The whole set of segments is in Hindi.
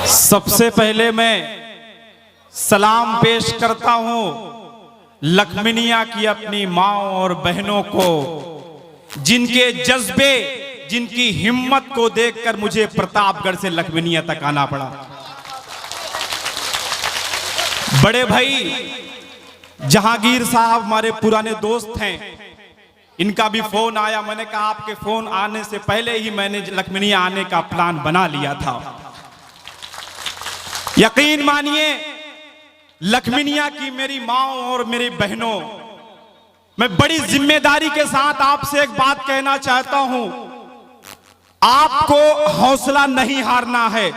सबसे पहले मैं सलाम पेश करता हूं लखमिनिया की अपनी माँ और बहनों को, जिनके जज्बे, जिनकी हिम्मत को देखकर मुझे प्रतापगढ़ से लखमिनिया तक आना पड़ा। बड़े भाई जहांगीर साहब हमारे पुराने दोस्त हैं, इनका भी फोन आया। मैंने कहा आपके फोन आने से पहले ही मैंने लखमिनिया आने का प्लान बना लिया था। यकीन मानिए लखमिनिया की मेरी माँ और मेरी बहनों, मैं बड़ी जिम्मेदारी के साथ आपसे एक बात कहना चाहता हूं। आपको हौसला नहीं हारना है।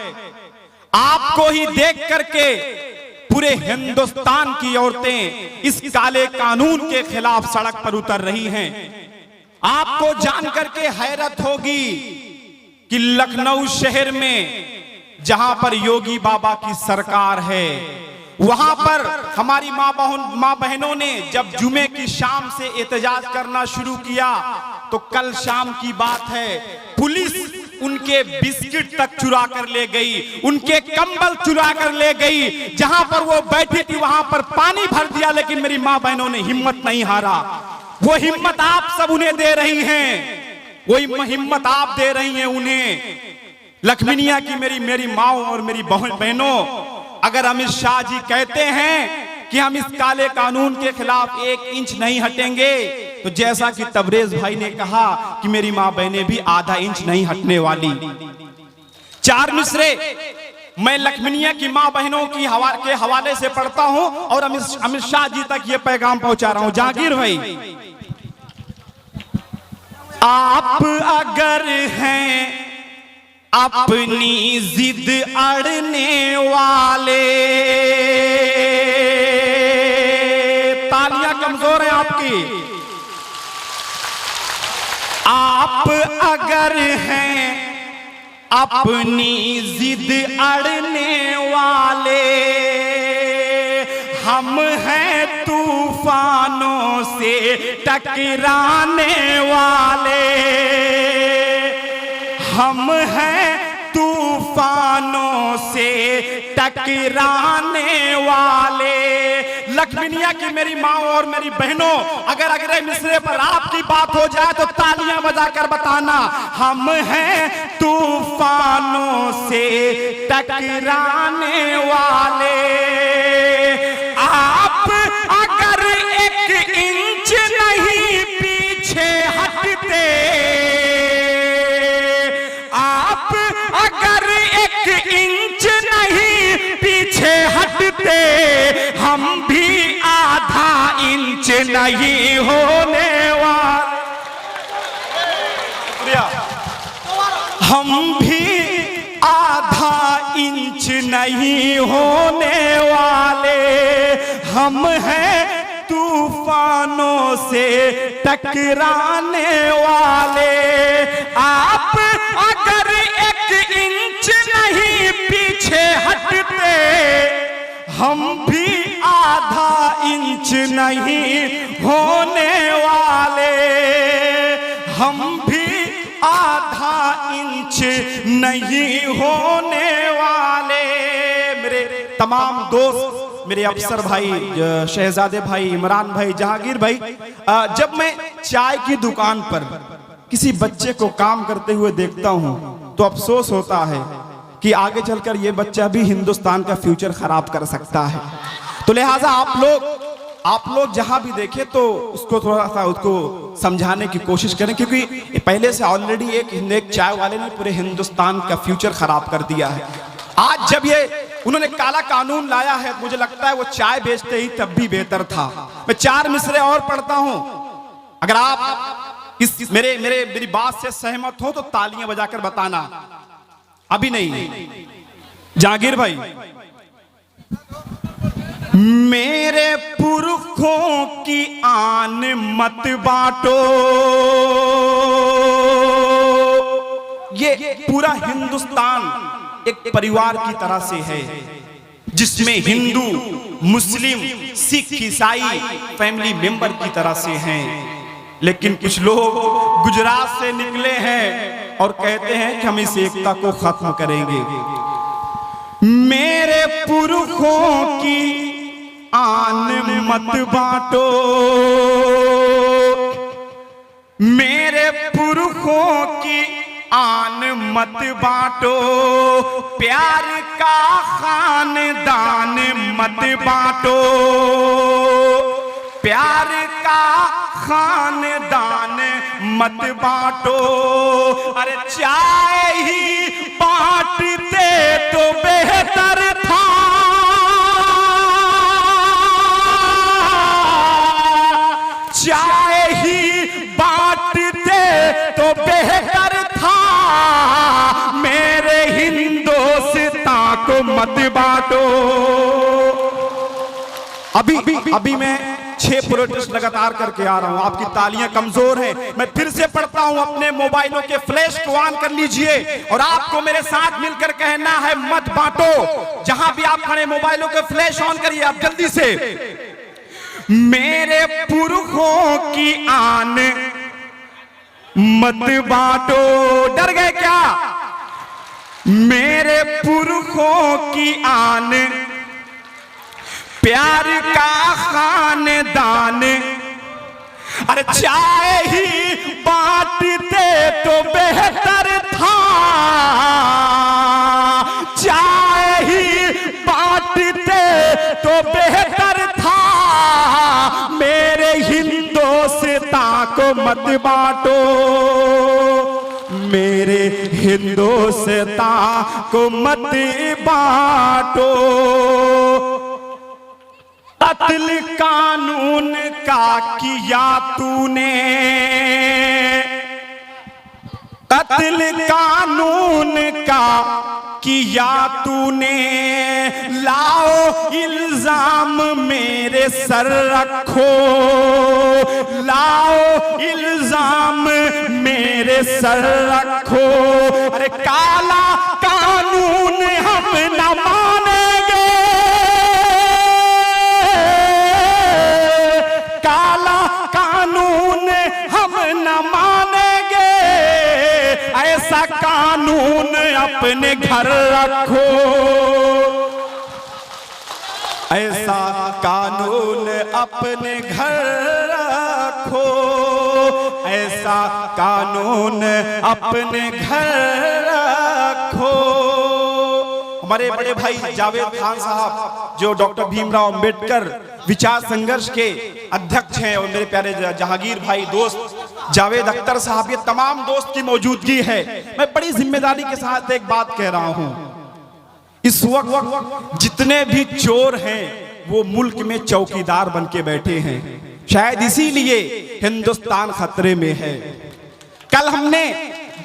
आपको ही देख करके पूरे हिंदुस्तान की औरतें इस काले कानून के खिलाफ सड़क पर उतर रही हैं। आपको जान करके हैरत होगी कि लखनऊ शहर में जहां पर योगी बाबा की सरकार है, वहां पर हमारी माँ बहनों ने जब जुमे की शाम से एहतजाज करना शुरू किया तो कल शाम की बात है, पुलिस उनके बिस्किट तक चुरा कर ले गई, उनके कंबल चुरा कर ले गई। जहां पर वो बैठी थी वहां पर पानी भर दिया, लेकिन मेरी माँ बहनों ने हिम्मत नहीं हारा। वो हिम्मत आप सब उन्हें दे रही हैं, वही हिम्मत आप दे रही हैं उन्हें। लखमिनिया की मेरी माँ और मेरी बहनों, अगर अमित शाह जी कहते हैं कि हम इस काले कानून के खिलाफ 1 इंच नहीं हटेंगे, तो जैसा कि तबरेज भाई ने कहा कि मेरी माँ बहनें भी आधा इंच नहीं हटने वाली। 4 मिसरे मैं लखमिनिया की माँ बहनों की के हवाले से पढ़ता हूं और अमित शाह जी तक ये पैगाम पहुंचा रहा हूं। जहांगीर भाई, आप अगर हैं अपनी जिद अड़ने वाले, तालियां कमजोर हैं आपकी। आप अगर हैं अपनी जिद अड़ने वाले, हम हैं तूफानों से टकराने वाले, हम हैं तूफानों से टकराने वाले। लखमिनिया की मेरी माँ और मेरी बहनों, अगर अगले मिसरे पर आपकी बात हो जाए तो तालियां बजाकर बताना, हम हैं तूफानों से टकराने वाले। आप अगर 1 इंच नहीं पीछे हटते, अगर 1 इंच नहीं पीछे हटते, हम भी आधा इंच नहीं होने वाले। हम भी आधा इंच नहीं होने वाले, हम हैं तूफानों से टकराने वाले। आप अगर 1 इंच नहीं पीछे हटते, हम भी आधा इंच नहीं होने वाले, हम भी आधा इंच नहीं होने वाले। मेरे तमाम दोस्त, मेरे अफसर भाई, शहजादे भाई, इमरान भाई, जहांगीर भाई, जब मैं चाय की दुकान पर किसी बच्चे को काम करते हुए देखता हूं तो अफसोस होता है कि आगे चलकर ये बच्चा भी हिंदुस्तान का फ्यूचर खराब कर सकता है। तो लिहाजा आप लोग जहां भी देखें तो उसको थोड़ा सा उसको समझाने की कोशिश करें, क्योंकि पहले से ऑलरेडी एक चाय वाले ने पूरे हिंदुस्तान का फ्यूचर खराब कर दिया है। आज जब ये उन्होंने काला कानून लाया है, मुझे लगता है वो चाय बेचते ही तब भी बेहतर था। मैं 4 मिसरे और पढ़ता हूं, अगर आप मेरी बात से सहमत हो तो तालियां बजाकर बताना। अभी नहीं, जहांगीर भाई, मेरे पुरखों की आन मत बांटो। ये पूरा हिंदुस्तान एक परिवार की तरह से है, जिसमें हिंदू, मुस्लिम, सिख, ईसाई फैमिली मेंबर की तरह से हैं। लेकिन कुछ लोग गुजरात से निकले हैं, और कहते हैं कि हम इस एकता को खत्म करेंगे। मेरे पुरखों की आन मत बांटो, मेरे पुरखों की आन मत बांटो, प्यार का खानदान मत बांटो, प्यार का खानदान मत बांटो। अरे चाय ही बांटते तो बेहतर था, चाय ही बांटते तो बेहतर था, मेरे हिंदुस्तान को मत बांटो। अभी मैं 6 प्रोटेस्ट लगातार करके आ रहा हूं, आपकी तालियां कमजोर हैं। मैं फिर से पढ़ता हूं, अपने मोबाइलों के फ्लैश को ऑन कर लीजिए और आपको मेरे साथ मिलकर कहना है मत बांटो। जहां भी आप खड़े मोबाइलों के फ्लैश ऑन करिए आप जल्दी से। मेरे पुरखों की आन मत बांटो। डर गए क्या? मेरे पुरखों की आन, प्यार का खानदान, अरे चाय ही बांटते तो बेहतर था, चाय ही बांटते तो बेहतर था, मेरे हिंदुस्तान को मत बांटो, मेरे हिंदुस्तान को मत बांटो। कत्ल कानून का किया तूने, कत्ल कानून का किया तूने, लाओ इल्जाम मेरे सर रखो, लाओ इल्जाम मेरे सर रखो। अरे काला कानून हम न मानेंगे, काला कानून हम न मानेंगे, ऐसा कानून अपने घर रखो, ऐसा कानून अपने घर रखो, ऐसा कानून अपने घर रखो। हमारे बड़े भाई जावेद खान साहब जो डॉक्टर भीमराव अंबेडकर विचार संघर्ष के अध्यक्ष हैं, और मेरे प्यारे जहांगीर भाई दोस्त जावेद अख्तर साहब, ये तमाम दोस्त की मौजूदगी है। मैं बड़ी जिम्मेदारी के साथ एक बात कह रहा हूं, इस वक्त जितने भी चोर हैं वो मुल्क में चौकीदार बन के बैठे हैं, शायद इसीलिए हिंदुस्तान खतरे में है। कल हमने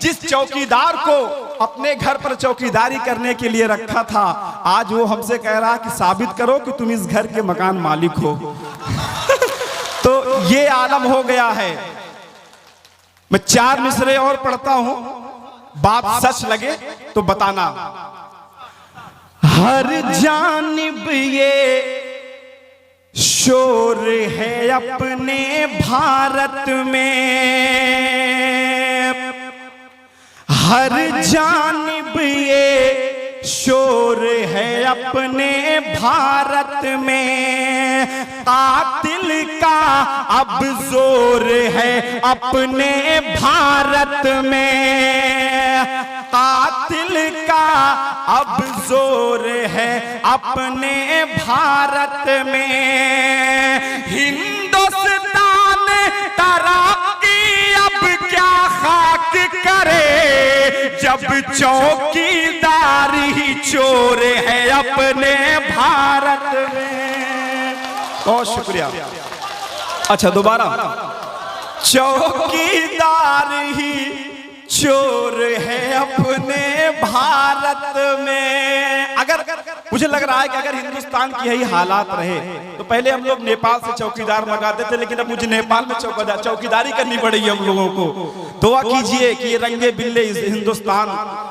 जिस चौकीदार को अपने घर पर चौकीदारी करने के लिए रखा था, आज वो हमसे कह रहा कि साबित करो कि तुम इस घर के मकान मालिक हो। तो ये आलम हो गया है। मैं 4 मिसरे और पढ़ता हूं, बात सच लगे तो बताना। हर जानिब ये शोर है अपने भारत में, हर जानिब ये शोर है अपने भारत में, कातिल का अब जोर है अपने भारत में, कातिल का अब जोर है अपने भारत में। हिंदुस्तान तरक्की अब क्या खाक करे, जब चौकीदार ही चोर है अपने भारत में। बहुत शुक्रिया। अच्छा दोबारा, चौकीदार ही चोर है अपने भारत में। अगर मुझे लग रहा है कि अगर हिंदुस्तान की यही हालात रहे तो पहले हम लोग नेपाल से चौकीदार मंगाते थे, लेकिन अब मुझे नेपाल में चौकीदारी करनी पड़ेगी हम लोगों को। दुआ कीजिए कि ये रंगे बिल्ले इस हिंदुस्तान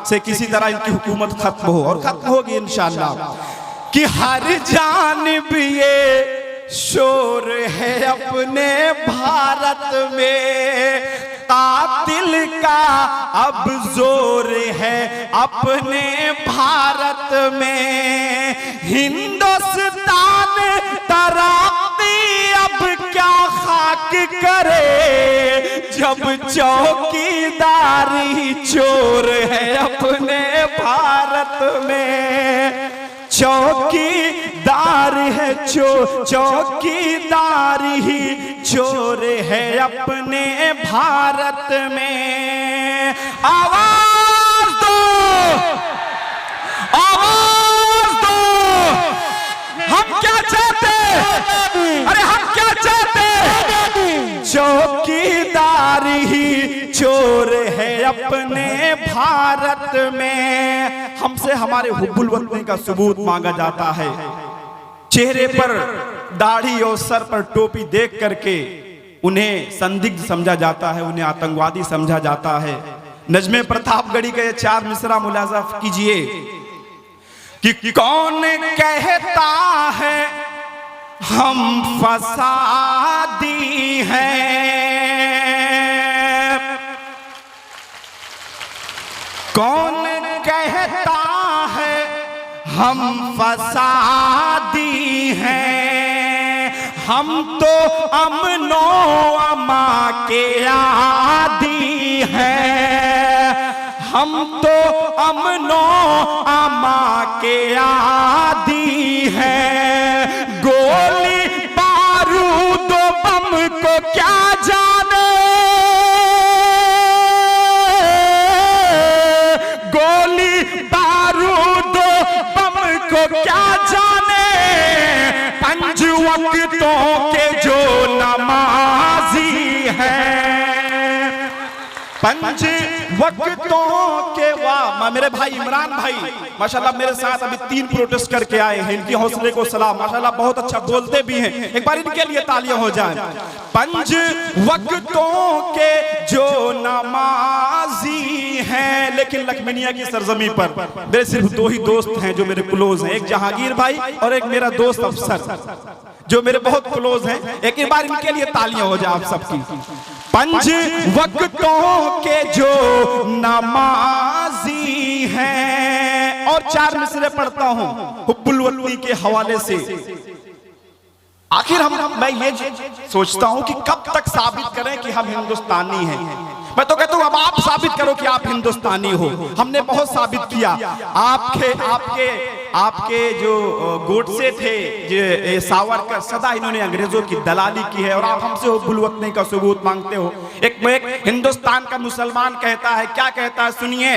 से किसी तरह इनकी हुकूमत खत्म हो, और खत्म होगी इंशाअल्लाह। कि हर जानिब ये शोर है अपने भारत में, कातिल का अब जोर है अपने भारत में। हिंदुस्तान तरक्की अब क्या खाक करे, जब चौकीदारी चोर है अपने भारत में। चौकीदार है चौकीदारी ही चोर है अपने भारत में। आवाज दो, आवाज दो, हम क्या चाहते, अरे हम क्या चाहते, चौकीदारी ही चोर है अपने भारत में। हमसे हमारे हुब्बुल वतनी का सबूत मांगा जाता है। चेहरे पर दाढ़ी और सर पर टोपी देख करके उन्हें संदिग्ध समझा जाता है, उन्हें आतंकवादी समझा जाता है। नजमे प्रतापगढ़ी के 4 मिसरा मुलाजा कीजिए कि कौन कहता है हम फसादी हैं, कौन कहता है हम फसादी हैं। हम तो अमनो अमा के आदी हैं, हम तो अमनो अमा के आदी हैं। गोली बारूद बम को क्या जाने, गोली बारूद बम को क्या जाने। पंज वक्तों के जो नमाजी हैं, पंज वक्तों के। वाह मेरे भाई इमरान भाई माशाल्लाह मेरे साथ अभी 3 प्रोटेस्ट करके आए हैं। इनके हौसले को सलाम, माशाल्लाह बहुत अच्छा बोलते भी हैं। एक बार इनके लिए तालियां हो जाएं। पंज वक्तों के जो नमाजी हैं, लेकिन लखमीनिया की सरजमी पर मेरे सिर्फ 2 ही दोस्त हैं जो मेरे क्लोज हैं, एक जहांगीर भाई और एक मेरा दोस्त अफसर जो मेरे बहुत क्लोज हैं। एक बार इनके लिए तालियां हो जाए आप सबकी। पंज वक्तों के जो नमाजी हैं, और 4 मिसरे पढ़ता हूं हुब्बुल वतनी के हवाले से। आखिर मैं ये सोचता हूं कि कब तक साबित करें कि हम हिंदुस्तानी हैं। मैं तो कहता हूं अब आप साबित करो कि आप हिंदुस्तानी हो। हमने बहुत साबित किया। आपके जो गोडसे थे, जो सावरकर, सदा इन्होंने अंग्रेजों की दलाली की है और आप हमसे हुब्बुल वतनी का सबूत मांगते हो। एक हिंदुस्तान का मुसलमान कहता है, क्या कहता है सुनिए।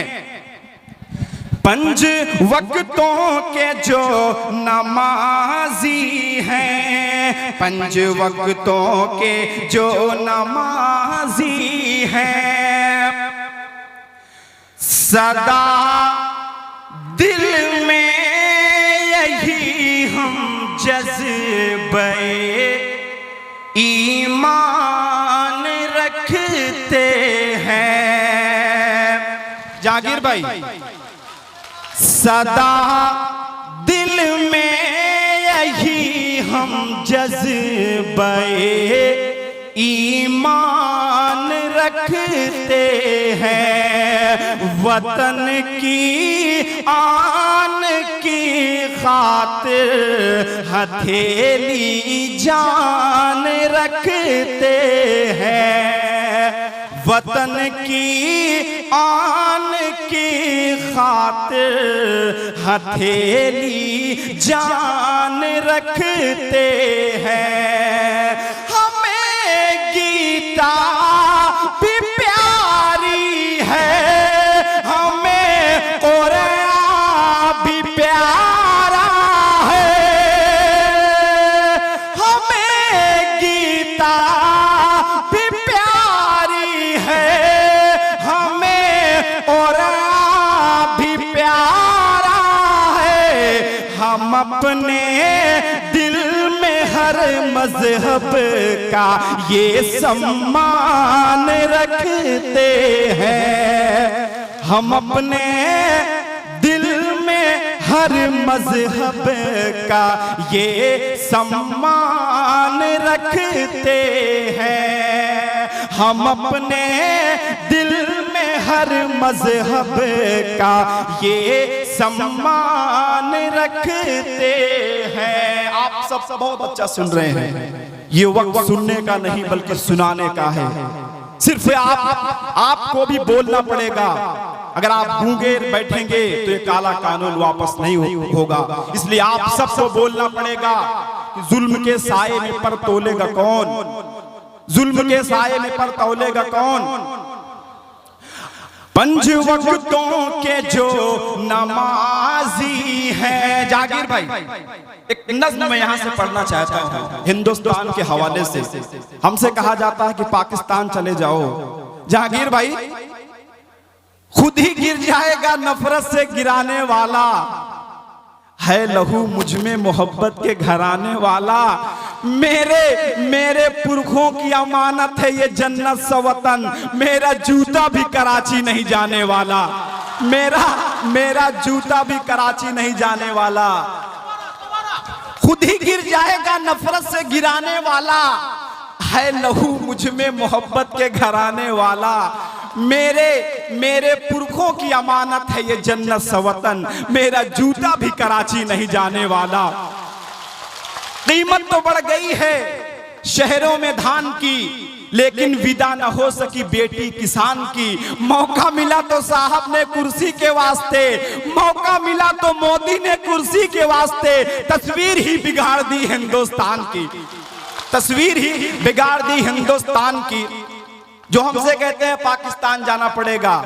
पंज वक्तों के जो नमाजी हैं, पंज वक्तों के जो नमाजी हैं, सदा दिल में यही हम जज्बे ईमान रखते हैं। जागीर भाई, सदा दिल में यही हम जज्बे ईमान रखते हैं। वतन की आन की खातिर हथेली जान रखते हैं। वतन की आन की खातिर हथेली जान रखते हैं। हमें गीता भी प्यारी है, हमें कुरान भी प्यारा है। हमें गीता भी प्यारी है, हमें कुरान भी प्यारा है। हम अपने दिल में हर मजहब का ये सम्मान रखते हैं। हम अपने दिल में हर मजहब का ये सम्मान रखते हैं। हम अपने दिल में हर मजहब का ये सम्मान रखते हैं। आप सब बहुत अच्छा सुन रहे हैं। ये वक्त सुनने का नहीं बल्कि सुनाने का है। सिर्फ आपको भी बोलना पड़ेगा। अगर आप गूंगे बैठेंगे तो ये काला कानून वापस नहीं होगा। इसलिए आप सबको बोलना पड़ेगा कि जुल्म के साए में पर तोलेगा कौन, जुल्म के साए में पर तोलेगा कौन। पंज वक्तों के जो नमाजी हैं। जागीर भाई एक नज़्म मैं यहां से पढ़ना चाहता हूं हिंदुस्तान के हवाले से। हमसे कहा जाता है कि पाकिस्तान चले जाओ। जागीर भाई खुद ही गिर जाएगा नफरत से गिराने वाला है, लहू मुझ में मोहब्बत के घराने वाला। मेरे पुरखों की अमानत है ये जन्नत सवतन, मेरा जूता भी कराची नहीं जाने वाला, मेरा जूता भी कराची नहीं जाने वाला। खुद ही गिर जाएगा नफरत से गिराने वाला है, लहू मुझ में मोहब्बत के घराने वाला। मेरे पुरखों की अमानत है ये जन्नत सवतन, मेरा जूता भी कराची नहीं जाने वाला। कीमत तो बढ़ गई है शहरों में धान की, लेकिन विदा न हो सकी बेटी किसान की। मौका मिला तो साहब ने कुर्सी के वास्ते, मौका मिला तो मोदी ने कुर्सी के वास्ते तस्वीर ही बिगाड़ दी हिंदुस्तान की, तस्वीर ही बिगाड़ दी हिंदुस्तान की। जो हमसे कहते हैं पाकिस्तान जाना पड़ेगा,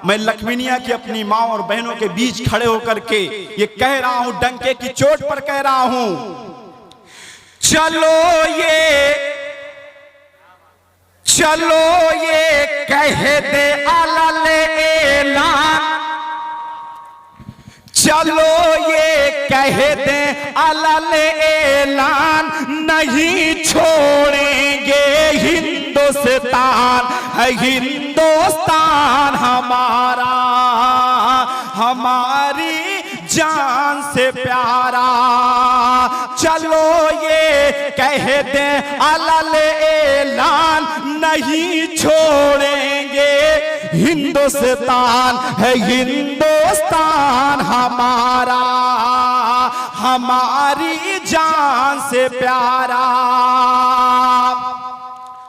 मैं लखमीनिया की अपनी माँ और बहनों के बीच खड़े होकर के ये कह रहा हूं, डंके की चोट पर कह रहा हूं, चलो ये कह दे अलल ऐलान, चलो ये कह दे अलल ऐलान, नहीं छोड़ेंगे हिंदुस्तान है हिंदुस्तान हमारा, हमारी जान से प्यारा। चलो ये कह दे अलल ऐलान, नहीं छोड़ेंगे हिंदुस्तान है हिंदुस्तान हमारा, हमारी जान से प्यारा।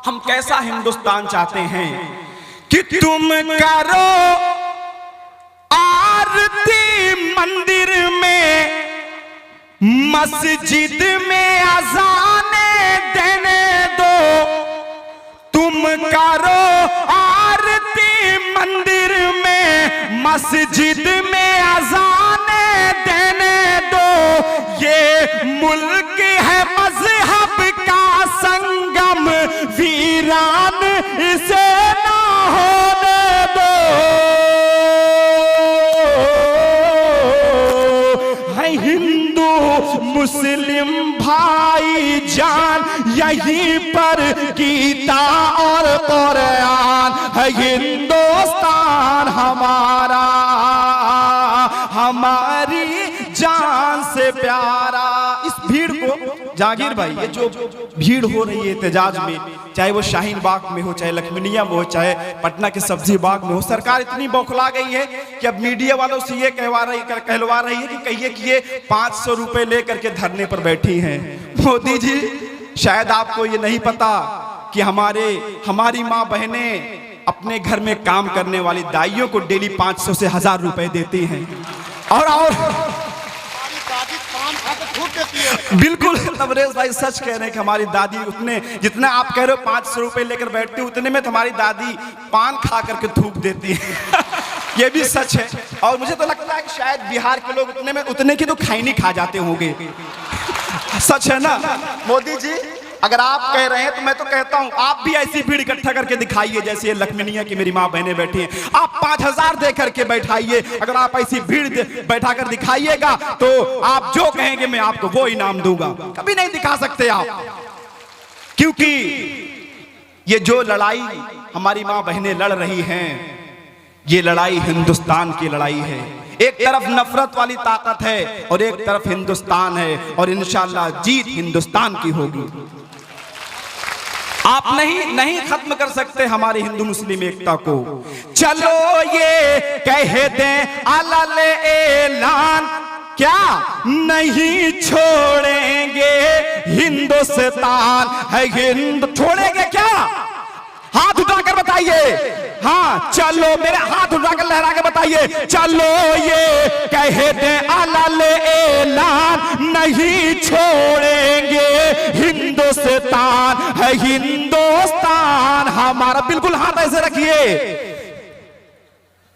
हम कैसा हिंदुस्तान चाहते हैं कि तुम करो आरती मंदिर में, मस्जिद में अज़ाने देने दो, तुम करो आरती मंदिर में, मस्जिद में अज़ाने देने दो। ये मुल्क है मजहब का संगम, वीरान इसे ना होने दो। है हिंदू मुस्लिम भाई जान, यहीं पर गीता और कुरान है हिंदुस्तान हमारा, हमारी जान से प्यारा। इस भीड़ को जागीर भाई, ये जो भीड़ हो रही है एहतजाज में, चाहे वो शाहीन बाग में हो, चाहे लखमीनिया में हो, चाहे पटना के सब्जी बाग में हो, सरकार इतनी बौखला गई है कि अब मीडिया वालों से ये कहलवा रही है कि कहिए कि ये 500 रुपए लेकर के धरने पर बैठी हैं। मोदी जी शायद आपको ये नहीं पता कि हमारी माँ बहनें अपने घर में काम करने वाली दाइयों को डेली 500 से 1000 रुपए देती हैं। और बिल्कुल तबरेज भाई सच कह रहे हैं कि हमारी दादी उतने, जितना आप कह रहे हो 500 रुपए लेकर बैठती, उतने में तुम्हारी दादी पान खा करके थूक देती है। ये भी सच है। और मुझे तो लगता है कि शायद बिहार के लोग उतने की तो खैनी खा जाते होंगे। सच है ना मोदी जी? अगर आप कह रहे हैं तो मैं तो कहता हूं आप भी ऐसी भीड़ इकट्ठा करके दिखाइए जैसे ये लखमीनिया की मेरी माँ बहनें बैठी हैं। आप 5000 दे करके बैठाइए। अगर आप ऐसी भीड़ बैठा कर दिखाइएगा तो आप जो कहेंगे मैं आपको वो इनाम दूंगा। कभी नहीं दिखा सकते आप, क्योंकि ये जो लड़ाई हमारी माँ बहनें लड़ रही हैं, ये लड़ाई हिंदुस्तान की लड़ाई है। एक तरफ नफरत वाली ताकत है और एक तरफ हिंदुस्तान है, और इंशाअल्लाह जीत हिंदुस्तान की होगी। आप नहीं खत्म कर सकते हमारी हिंदू मुस्लिम एकता को। चलो ये कह दें अलल ऐलान, क्या नहीं छोड़ेंगे हिंदुस्तान है हिंद। छोड़ेंगे क्या? हाथ उठाकर बताइए। हाँ चलो, मेरे हाथ उठाकर लहरा के बताइए। चलो ये कह दें अलल ऐलान, नहीं छोड़ेंगे हिंदुस्तान है हिंदुस्तान हमारा। बिल्कुल हाथ ऐसे रखिए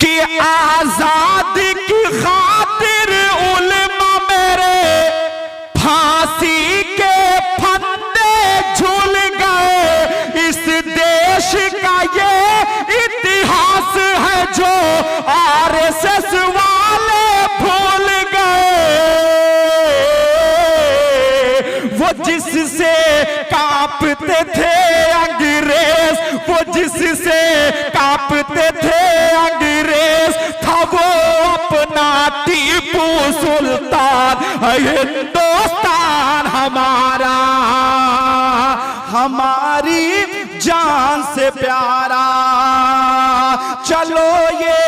कि आजादी की खातिर उलमा मेरे फांसी के फंदे झूल गए। इस देश का ये इतिहास है जो आरएसएस वाले भूल गए। वो जिससे कांपते थे अंग्रेज, वो जिससे कांपते थे अंग्रेज, था वो अपना टीपू सुल्तान। हिंदुस्तान हमारा, हमारी जान से प्यारा। चलो ये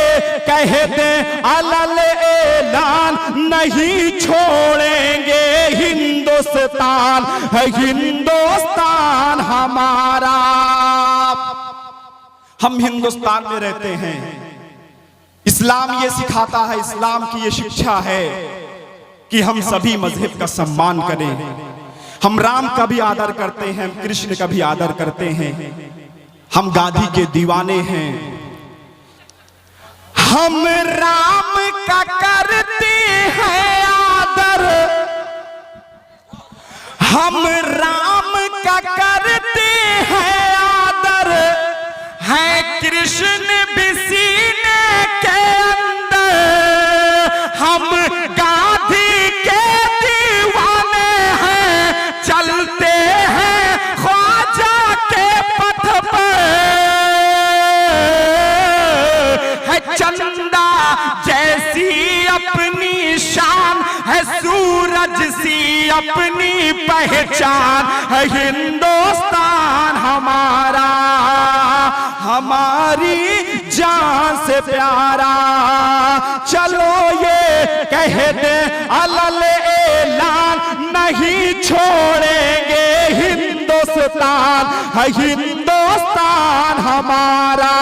कह दें अलल ऐलान, नहीं छोड़ेंगे हिंदुस्तान है हिंदुस्तान हमारा। हम हिंदुस्तान में रहते हैं। इस्लाम ये सिखाता है, इस्लाम की ये शिक्षा है कि हम सभी मजहब का सम्मान करें। हम राम का भी आदर करते हैं, कृष्ण का भी आदर करते हैं। हम गांधी के दीवाने हैं। हम राम का करते हैं आदर, हम राम का करते हैं आदर, है कृष्ण भी सीने के अंदर। हम गांधी के दीवाने हैं, चलते हैं ख्वाजा के पथ पर। है चंदा जैसी अपनी शान, है सूरज सी अपनी पहचान। है हिंदुस्तान हमारा, हमारी जान से प्यारा। चलो ये कह दे अलल ऐलान, नहीं छोड़ेंगे हिंदुस्तान है हिंदुस्तान हमारा,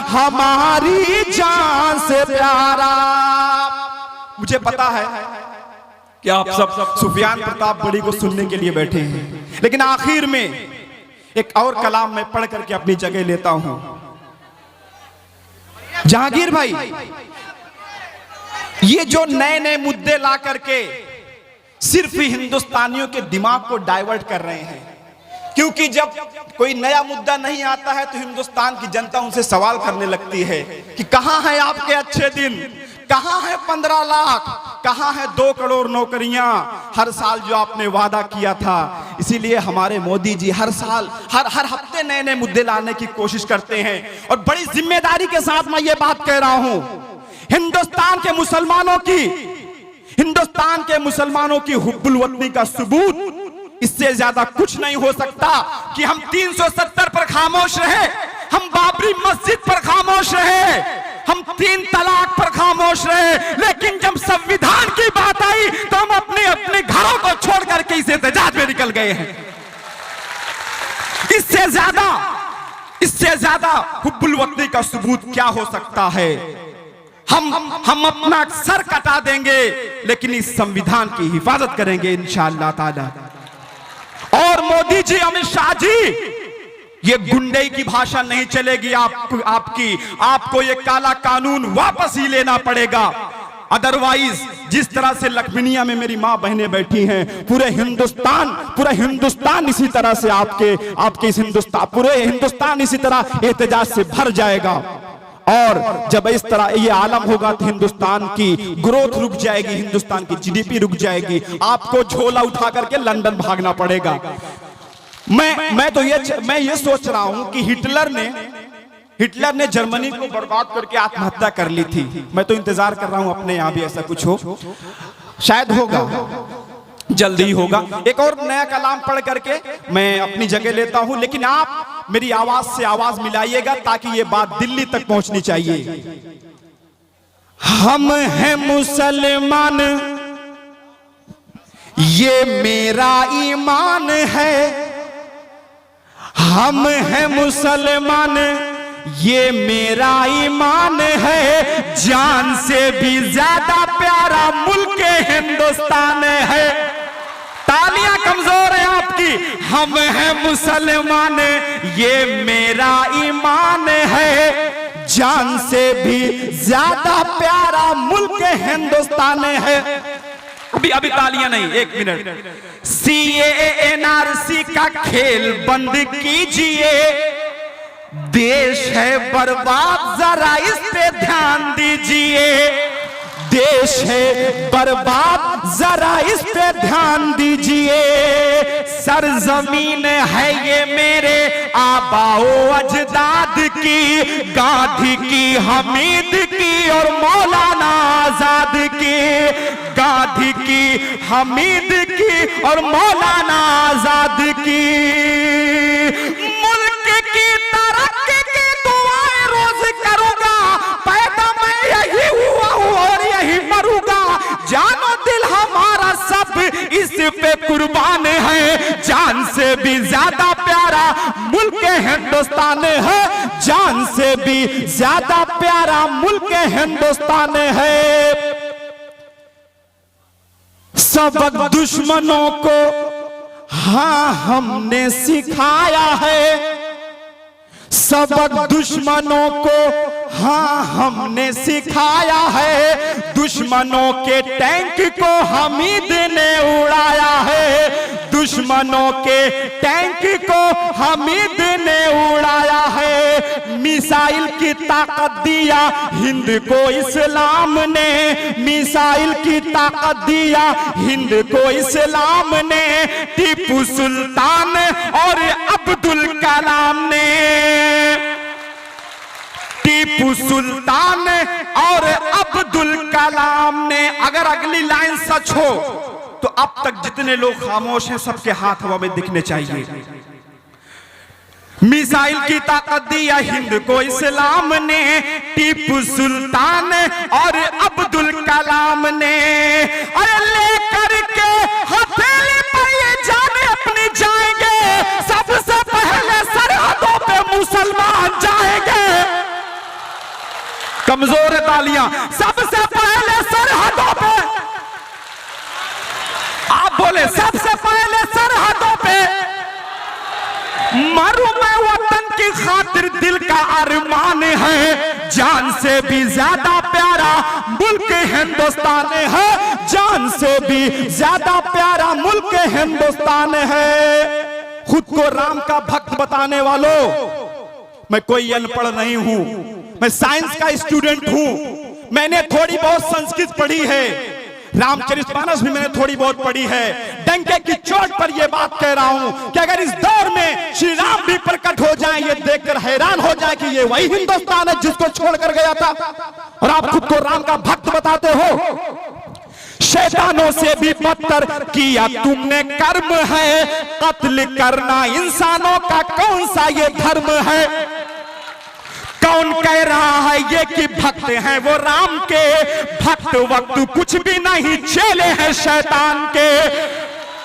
हमारी जान से प्यारा। मुझे पता है कि आप सब सुफियान प्रताप बड़ी को सुनने के लिए बैठे हैं, लेकिन आखिर में एक और कलाम मैं पढ़ करके अपनी जगह लेता हूं। जहांगीर भाई, ये जो नए नए मुद्दे ला करके सिर्फ हिंदुस्तानियों के दिमाग को डाइवर्ट कर रहे हैं, क्योंकि जब कोई नया मुद्दा नहीं आता है तो हिंदुस्तान की जनता उनसे सवाल करने लगती है कि कहां है आपके अच्छे दिन, कहां है 15 लाख, कहां है 2 करोड़ नौकरियां हर साल जो आपने वादा किया था। इसीलिए हमारे मोदी जी हर साल हर हफ्ते नए नए मुद्दे लाने की कोशिश करते हैं। और बड़ी जिम्मेदारी के साथ मैं ये बात कह रहा हूं, हिंदुस्तान के मुसलमानों की हुब्बुल वतनी का सबूत इससे ज्यादा कुछ नहीं हो सकता कि हम 370 पर खामोश रहे, हम बाबरी मस्जिद पर खामोश रहे, हम 3 तलाक पर खामोश रहे, लेकिन जब संविधान की बात आई तो हम अपने अपने घरों को छोड़ करके इस एहतजाज में निकल गए हैं। इससे ज्यादा हुब्बुल वतनी का सबूत क्या हो सकता है। हम अपना सर कटा देंगे लेकिन इस संविधान की हिफाजत करेंगे इंशाअल्लाह ताला। और मोदी जी, अमित शाह जी, ये गुंडे की भाषा नहीं चलेगी आपको ये काला कानून वापस ही लेना पड़ेगा। अदरवाइज जिस तरह से लखमीनिया में मेरी माँ बहनें बैठी हैं, पूरा हिंदुस्तान इसी तरह से आपके इस पूरे हिंदुस्तान इसी तरह एहतजाज से भर जाएगा। और जब इस तरह ये आलम होगा तो हिंदुस्तान की ग्रोथ रुक जाएगी, हिंदुस्तान की जीडीपी रुक जाएगी, आपको झोला उठा करके लंदन भागना पड़ेगा। मैं ये सोच रहा हूं कि हिटलर ने जर्मनी को बर्बाद करके आत्महत्या कर ली थी। मैं तो इंतजार कर रहा हूं अपने यहां भी ऐसा कुछ हो, शायद होगा। जल्दी ही होगा। एक और नया कलाम पढ़ करके मैं अपनी जगह लेता हूं, लेकिन आप मेरी आवाज से आवाज मिलाइएगा ताकि ये बात दिल्ली तक पहुंचनी चाहिए। हम हैं मुसलमान, ये मेरा ईमान है। हम हैं मुसलमान, ये मेरा ईमान है। जान से भी ज्यादा प्यारा मुल्क हिंदुस्तान है। तालियां कमजोर है आपकी। हम हैं मुसलमान, ये मेरा ईमान है। जान से भी ज्यादा प्यारा मुल्क हिंदुस्तान है। अभी तालियां नहीं, एक मिनट। CAA-NRC का खेल बंद कीजिए, देश है बर्बाद, जरा इस पे ध्यान दीजिए। देश है बर्बाद, जरा इस पे ध्यान दीजिए। सरजमीन है ये मेरे आबाओ अजदाद की, गांधी की, हमीद की और मौलाना आजाद की। गांधी की, हमीद की और मौलाना आजाद की। मुल्क की तरक्की की दुआएं रोज करूंगा। पैदा मैं यही हुआ हूं और यही मरूंगा। जानो दिल हमारा सब इस पे कुर्बान है। जान से भी ज्यादा प्यारा मुल्क हिंदुस्तान है। जान से भी ज्यादा प्यारा मुल्क हिंदुस्तान है। सबक दुश्मनों को हाँ हमने सिखाया है। सबक दुश्मनों को हाँ हमने सिखाया है। दुश्मनों के टैंक को हमीद ने उड़ाया है। दुश्मनों के टैंक को हमीद ने उड़ाया है। मिसाइल की ताकत दिया हिंद को इस्लाम ने। मिसाइल की ताकत दिया हिंद को इस्लाम ने। टीपू सुल्तान और अब्दुल कलाम ने। टीपू सुल्तान और अब्दुल कलाम ने। अगर अगली लाइन सच हो तो अब तक जितने लोग खामोश हैं सबके हाथ हवा में दिखने चाहिए। मिसाइल की ताकत दिया हिंद को इस्लाम ने। टीपू सुल्तान और अब्दुल कलाम ने। अरे लेकर के हथेली पर ये जाने अपनी जाएंगे। सबसे पहले सरहदों पे मुसलमान जाएंगे। कमजोर है तालियां। सबसे पहले सरहदों पे, आप बोले सबसे पहले सरहदों पे मरूं मैं वतन की खातिर, दिल का अरमान है। जान से भी ज्यादा प्यारा मुल्क हिंदुस्तान है। जान से भी ज्यादा प्यारा मुल्क हिंदुस्तान है। खुद को राम का भक्त बताने वालों, मैं कोई अनपढ़ नहीं हूं, मैं साइंस का स्टूडेंट हूं। मैंने थोड़ी बहुत संस्कृत पढ़ी है। रामचरितमानस भी मैंने थोड़ी बहुत पढ़ी है। डंके की चोट पर यह बात कह रहा हूं कि अगर इस दौर में श्री राम भी प्रकट हो जाएं, ये देखकर हैरान हो जाए कि ये वही हिंदुस्तान है जिसको छोड़कर गया था। और आप खुद को राम का भक्त बताते हो। शैतानों से भी बदतर किया तुमने कर्म है। कत्ल करना इंसानों का कौन सा ये धर्म है। कौन कह रहा है ये कि भक्त हैं वो राम के। भक्त वक्त कुछ भी नहीं, चेले हैं शैतान के।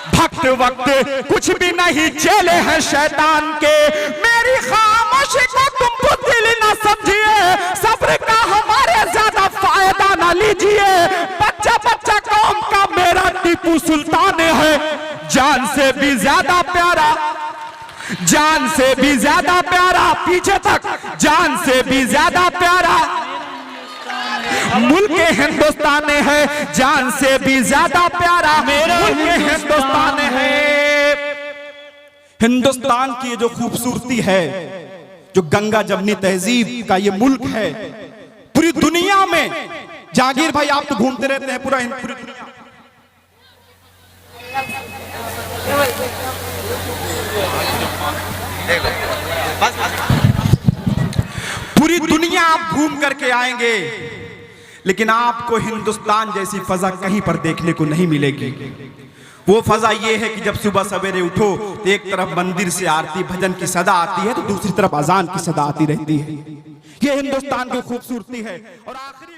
भक्त वक्त कुछ भी नहीं, चेले हैं शैतान के। मेरी खामोशी को तुम बुद्धिली ना समझिए। सब्र का हमारे ज्यादा फायदा ना लीजिए। बच्चा बच्चा कौम का मेरा टीपू सुल्तान है। जान से भी ज्यादा प्यारा, जान से भी ज्यादा प्यारा, पीछे तक, जान से भी ज्यादा प्यारा मुल्क हिंदुस्तान है। जान से भी ज्यादा प्यारा मेरा मुल्क हिंदुस्तान है। हिंदुस्तान की जो खूबसूरती है, जो गंगा जमनी तहजीब का ये मुल्क है, पूरी दुनिया में, जहांगीर भाई आप तो घूमते रहते हैं पूरी दुनिया, पूरी दुनिया आप घूम करके आएंगे, लेकिन आपको हिंदुस्तान जैसी फजा कहीं पर देखने को नहीं मिलेगी। वो फजा ये है कि जब सुबह सवेरे उठो तो एक तरफ मंदिर से आरती भजन की सदा आती है तो दूसरी तरफ अजान की सदा आती रहती है। ये हिंदुस्तान की खूबसूरती है। और आखिरी